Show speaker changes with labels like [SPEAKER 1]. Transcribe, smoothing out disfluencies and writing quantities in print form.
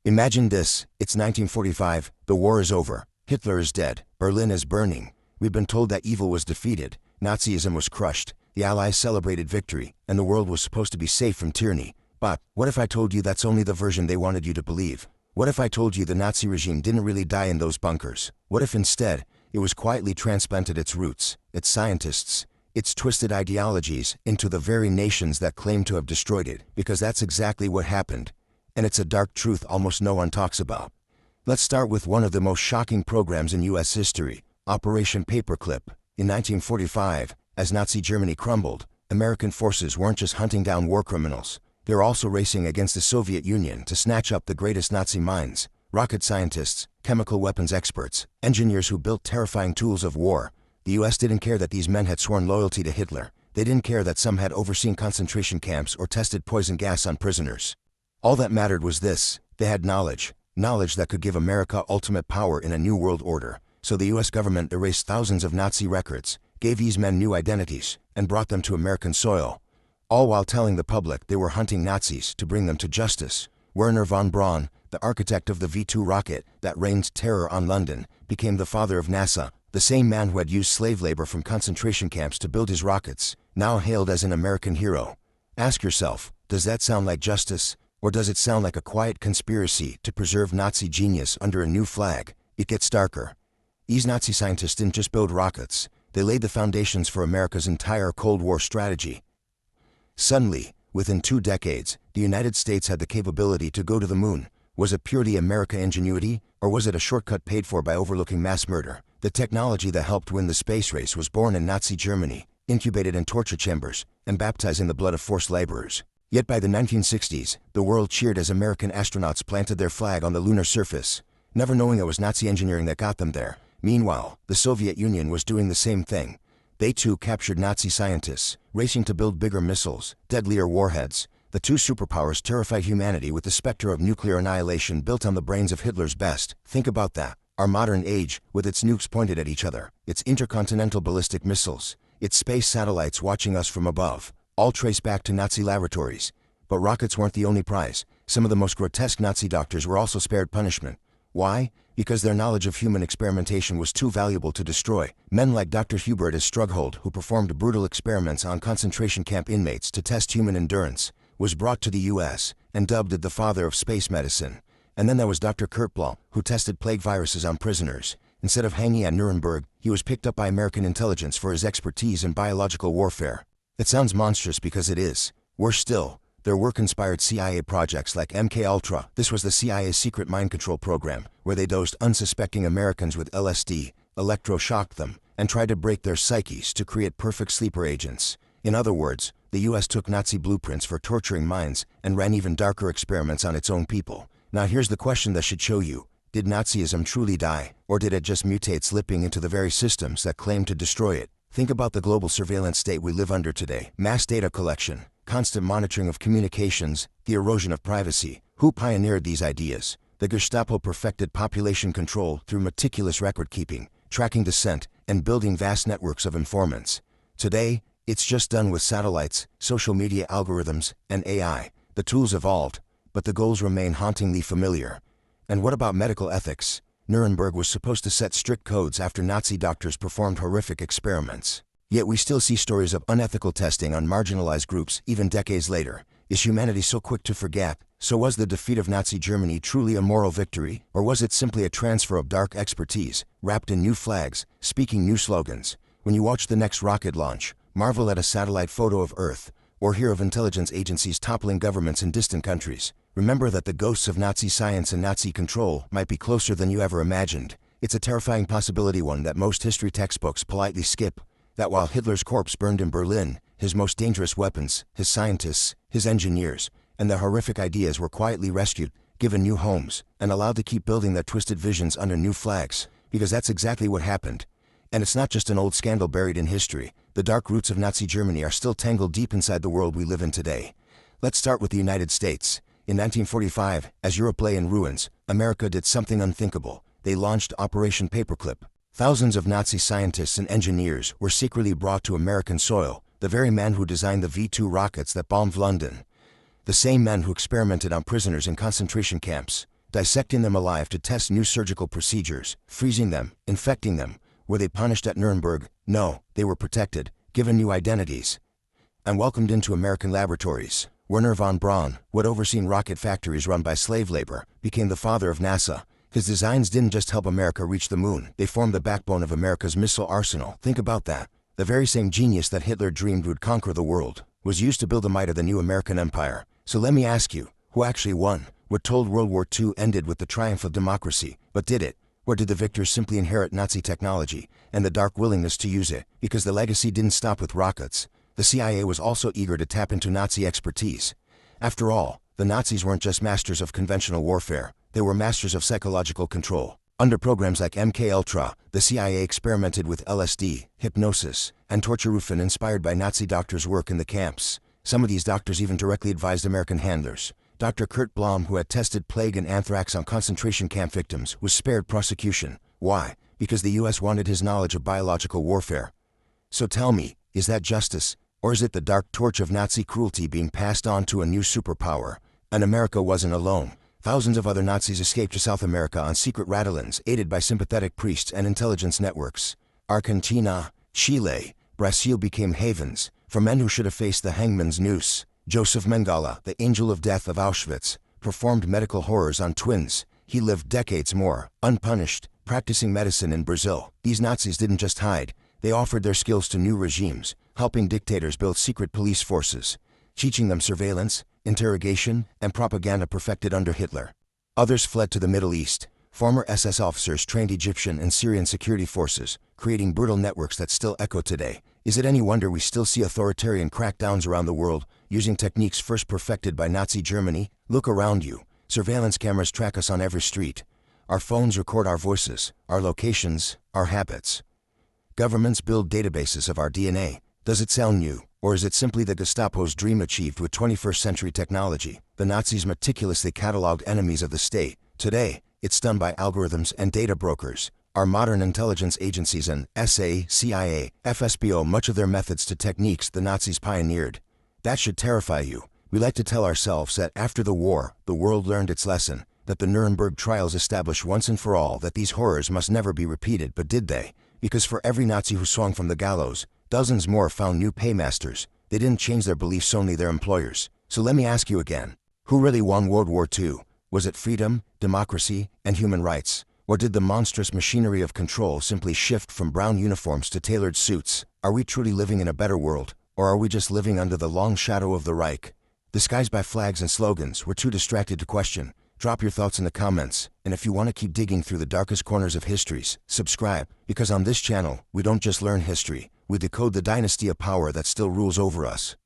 [SPEAKER 1] Imagine this, it's 1945, the war is over, Hitler is dead, Berlin is burning. We've been told that evil was defeated, Nazism was crushed, the Allies celebrated victory, and the world was supposed to be safe from tyranny. But what if I told you that's only the version they wanted you to believe? What if I told you the Nazi regime didn't really die in those bunkers? What if instead, it was quietly transplanted its roots, its scientists, its twisted ideologies, into the very nations that claim to have destroyed it? Because that's exactly what happened. And it's a dark truth almost no one talks about. Let's start with one of the most shocking programs in US history, Operation Paperclip. In 1945, as Nazi Germany crumbled, American forces weren't just hunting down war criminals. They were also racing against the Soviet Union to snatch up the greatest Nazi minds, rocket scientists, chemical weapons experts, engineers who built terrifying tools of war. The US didn't care that these men had sworn loyalty to Hitler. They didn't care that some had overseen concentration camps or tested poison gas on prisoners. All that mattered was this: they had knowledge that could give America ultimate power in a new world order. So the US government erased thousands of Nazi records, gave these men new identities, and brought them to American soil, all while telling the public they were hunting Nazis to bring them to justice. Wernher von Braun, the architect of the V-2 rocket that rained terror on London, became the father of NASA. The same man who had used slave labor from concentration camps to build his rockets, now hailed as an American hero. Ask yourself, does that sound like justice? Or does it sound like a quiet conspiracy to preserve Nazi genius under a new flag? It gets darker. These Nazi scientists didn't just build rockets, they laid the foundations for America's entire Cold War strategy. Suddenly, within 2 decades, the United States had the capability to go to the moon. Was it purely American ingenuity, or was it a shortcut paid for by overlooking mass murder? The technology that helped win the space race was born in Nazi Germany, incubated in torture chambers, and baptized in the blood of forced laborers. Yet by the 1960s, the world cheered as American astronauts planted their flag on the lunar surface, never knowing it was Nazi engineering that got them there. Meanwhile, the Soviet Union was doing the same thing. They too captured Nazi scientists, racing to build bigger missiles, deadlier warheads. The two superpowers terrified humanity with the specter of nuclear annihilation built on the brains of Hitler's best. Think about that. Our modern age, with its nukes pointed at each other, its intercontinental ballistic missiles, its space satellites watching us from above, all trace back to Nazi laboratories. But rockets weren't the only prize. Some of the most grotesque Nazi doctors were also spared punishment. Why? Because their knowledge of human experimentation was too valuable to destroy. Men like Dr. Hubertus Strughold, who performed brutal experiments on concentration camp inmates to test human endurance, was brought to the US and dubbed the father of space medicine. And then there was Dr. Kurt Bloch, who tested plague viruses on prisoners. Instead of hanging at Nuremberg, he was picked up by American intelligence for his expertise in biological warfare. It sounds monstrous because it is. Worse still, there were conspired CIA projects like MKUltra. This was the CIA's secret mind control program, where they dosed unsuspecting Americans with LSD, electroshocked them, and tried to break their psyches to create perfect sleeper agents. In other words, the US took Nazi blueprints for torturing minds and ran even darker experiments on its own people. Now here's the question that should show you: did Nazism truly die, or did it just mutate, slipping into the very systems that claimed to destroy it? Think about the global surveillance state we live under today. Mass data collection, constant monitoring of communications, the erosion of privacy. Who pioneered these ideas? The Gestapo perfected population control through meticulous record-keeping, tracking descent, and building vast networks of informants. Today, it's just done with satellites, social media algorithms, and AI. The tools evolved, but the goals remain hauntingly familiar. And what about medical ethics? Nuremberg was supposed to set strict codes after Nazi doctors performed horrific experiments. Yet we still see stories of unethical testing on marginalized groups even decades later. Is humanity so quick to forget? So was the defeat of Nazi Germany truly a moral victory, or was it simply a transfer of dark expertise, wrapped in new flags, speaking new slogans? When you watch the next rocket launch, marvel at a satellite photo of Earth, or hear of intelligence agencies toppling governments in distant countries. Remember that the ghosts of Nazi science and Nazi control might be closer than you ever imagined. It's a terrifying possibility, one that most history textbooks politely skip. That while Hitler's corpse burned in Berlin, his most dangerous weapons, his scientists, his engineers, and their horrific ideas were quietly rescued, given new homes, and allowed to keep building their twisted visions under new flags. Because that's exactly what happened. And it's not just an old scandal buried in history. The dark roots of Nazi Germany are still tangled deep inside the world we live in today. Let's start with the United States. In 1945, as Europe lay in ruins, America did something unthinkable. They launched Operation Paperclip. Thousands of Nazi scientists and engineers were secretly brought to American soil, the very men who designed the V-2 rockets that bombed London. The same men who experimented on prisoners in concentration camps. dissecting them alive to test new surgical procedures, freezing them, infecting them. Were they punished at Nuremberg? No, they were protected, given new identities, and welcomed into American laboratories. Wernher von Braun, who had overseen rocket factories run by slave labor, became the father of NASA. His designs didn't just help America reach the moon, they formed the backbone of America's missile arsenal. Think about that. The very same genius that Hitler dreamed would conquer the world was used to build the might of the new American empire. So let me ask you, who actually won? We're told World War II ended with the triumph of democracy, but did it? Or did the victors simply inherit Nazi technology and the dark willingness to use it? Because the legacy didn't stop with rockets. The CIA was also eager to tap into Nazi expertise. After all, the Nazis weren't just masters of conventional warfare, they were masters of psychological control. Under programs like MKUltra, the CIA experimented with LSD, hypnosis, and torture, often inspired by Nazi doctors' work in the camps. Some of these doctors even directly advised American handlers. Dr. Kurt Blom, who had tested plague and anthrax on concentration camp victims, was spared prosecution. Why? Because the US wanted his knowledge of biological warfare. So tell me, is that justice? Or is it the dark torch of Nazi cruelty being passed on to a new superpower? And America wasn't alone. Thousands of other Nazis escaped to South America on secret rattlins, aided by sympathetic priests and intelligence networks. Argentina, Chile, Brazil became havens for men who should have faced the hangman's noose. Joseph Mengele, the angel of death of Auschwitz, performed medical horrors on twins. He lived decades more, unpunished, practicing medicine in Brazil. These Nazis didn't just hide, they offered their skills to new regimes, helping dictators build secret police forces, teaching them surveillance, interrogation, and propaganda perfected under Hitler. Others fled to the Middle East. Former SS officers trained Egyptian and Syrian security forces, creating brutal networks that still echo today. Is it any wonder we still see authoritarian crackdowns around the world, using techniques first perfected by Nazi Germany? Look around you. Surveillance cameras track us on every street. Our phones record our voices, our locations, our habits. Governments build databases of our DNA. Does it sound new? Or is it simply the Gestapo's dream achieved with 21st century technology? The Nazis meticulously cataloged enemies of the state. Today, it's done by algorithms and data brokers. Our modern intelligence agencies and SA, CIA, FSB, much of their methods to techniques the Nazis pioneered. That should terrify you. We like to tell ourselves that after the war, the world learned its lesson, that the Nuremberg trials established once and for all that these horrors must never be repeated, but did they? Because for every Nazi who swung from the gallows, dozens more found new paymasters. They didn't change their beliefs, only their employers. So let me ask you again, who really won World War II? Was it freedom, democracy, and human rights? Or did the monstrous machinery of control simply shift from brown uniforms to tailored suits? Are we truly living in a better world, or are we just living under the long shadow of the Reich? Disguised by flags and slogans, we're too distracted to question. Drop your thoughts in the comments, and if you want to keep digging through the darkest corners of histories, subscribe, because on this channel, we don't just learn history, we decode the dynasty of power that still rules over us.